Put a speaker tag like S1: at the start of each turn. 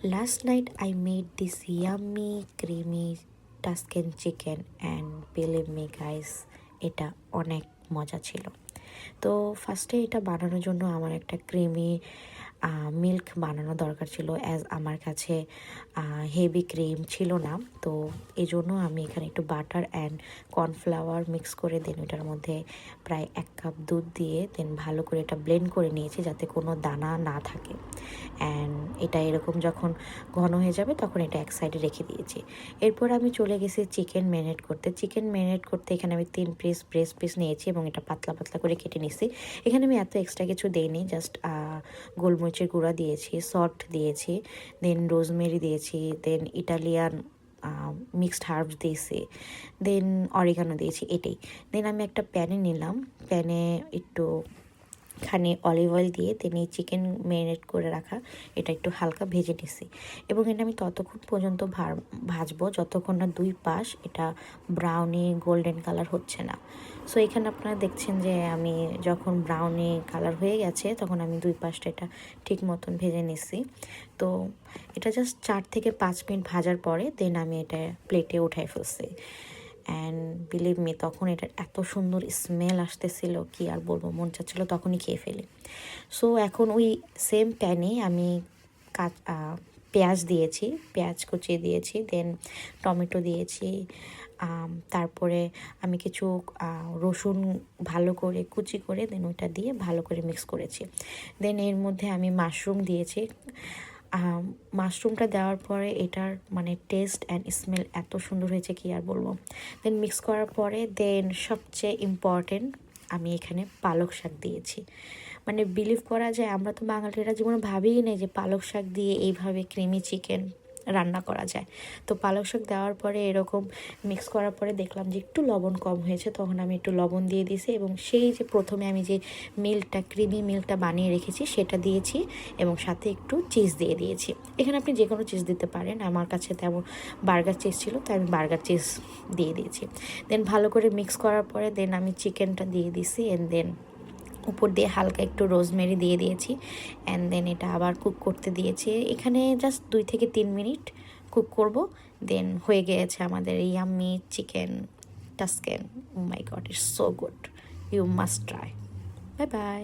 S1: Last night I made this yummy creamy Tuscan chicken and believe me guys এটা অনেক মজা ছিল। তো ফার্স্টে এটা বানানোর জন্য আমার একটা ক্রিমি মিল্ক বানানো দরকার ছিল, অ্যাজ আমার কাছে হেভি ক্রিম ছিল না। তো এই জন্য আমি এখানে একটু বাটার অ্যান্ড কর্নফ্লাওয়ার মিক্স করে দেন ওইটার মধ্যে প্রায় 1 কাপ দুধ দিয়ে দেন ভালো করে এটা ব্লেন্ড করে নিয়েছি যাতে কোনো দানা না থাকে। অ্যান্ড এটা এরকম যখন ঘন হয়ে যাবে তখন এটা এক সাইডে রেখে দিয়েছি। এরপর আমি চলে গেছি চিকেন ম্যারিনেট করতে। চিকেন ম্যারিনেট করতে এখানে আমি 3 পিস ব্রেস্ট পিস নিয়েছি এবং এটা পাতলা পাতলা করে কেটে নিয়েছি। এখানে আমি এত এক্সট্রা কিছু দেইনি, জাস্ট গোলমরিচের গুঁড়া দিয়েছি, সল্ট দিয়েছি, দেন রোজমেরি দিয়েছি, দেন ইটালিয়ান মিক্সড হার্বস দিয়েছি, দেন অরিগানো দিয়েছি, এটাই। দেন আমি একটা প্যানে নিলাম, প্যানে একটু খানি অলিভ অয়েল দিয়ে দেন এই চিকেন ম্যারিনেট করে রাখা এটা একটু হালকা ভেজে নিছি এবং এটা আমি ততক্ষণ পর্যন্ত ভাজবো যতক্ষণ না দুই পাশ এটা ব্রাউনি গোল্ডেন কালার হচ্ছে না। সো এখানে আপনারা দেখছেন যে আমি যখন ব্রাউনি কালার হয়ে গেছে তখন আমি দুই পাশটা এটা ঠিক মতন ভেজে নিছি। তো এটা জাস্ট 4 থেকে 5 মিনিট ভাজার পরে দেন আমি এটা প্লেটে উঠাই ফেলছি। অ্যান্ড বিলিভ মি তখন এটার এত সুন্দর স্মেল আসতেছিল কি আর বলবো, মন চাচ্ছিলো তখনই খেয়ে ফেলি। সো এখন ওই সেম প্যানে আমি পেঁয়াজ দিয়েছি, পেঁয়াজ কুচিয়ে দিয়েছি, দেন টমেটো দিয়েছি, তারপরে আমি কিছু রসুন ভালো করে কুচি করে দেন ওইটা দিয়ে ভালো করে মিক্স করেছি। দেন এর মধ্যে আমি মাশরুম দিয়েছি। মাশরুমটা দেওয়ার পরে এটার মানে টেস্ট অ্যান্ড স্মেল এত সুন্দর হয়েছে কি আর বলবো। দেন মিক্স করার পরে দেন সবচেয়ে ইম্পর্টেন্ট আমি এখানে পালক শাক দিয়েছি। মানে বিলিভ করা যায় আমরা তো বাঙালিরা জীবনে ভাবিই নেই যে পালক শাক দিয়ে এইভাবে ক্রিমি চিকেন রান্না করা যায়। তো পালক শাক দেওয়ার পরে এরকম মিক্স করার পরে দেখলাম যে একটু লবণ কম হয়েছে, তখন আমি একটু লবণ দিয়ে দিয়েছি এবং সেই যে প্রথমে আমি যে মিল্কটা ক্রিমি মিল্কটা বানিয়ে রেখেছি সেটা দিয়েছি এবং সাথে একটু চিজ দিয়ে দিয়েছি। এখানে আপনি যে কোনো চিজ দিতে পারেন, আমার কাছে তেমন বার্গার চিজ ছিল তাই আমি বার্গার চিজ দিয়ে দিয়েছি। দেন ভালো করে মিক্স করার পরে দেন আমি চিকেনটা দিয়ে দিয়েছি অ্যান্ড দেন উপর দিয়ে হালকা একটু রোজমেরি দিয়ে দিয়েছি অ্যান্ড দেন এটা আবার কুক করতে দিয়েছি। এখানে জাস্ট 2 থেকে 3 মিনিট কুক করব, দেন হয়ে গিয়েছে আমাদের yummy chicken Tuscan. Oh my god, it's so good, you must try. Bye by.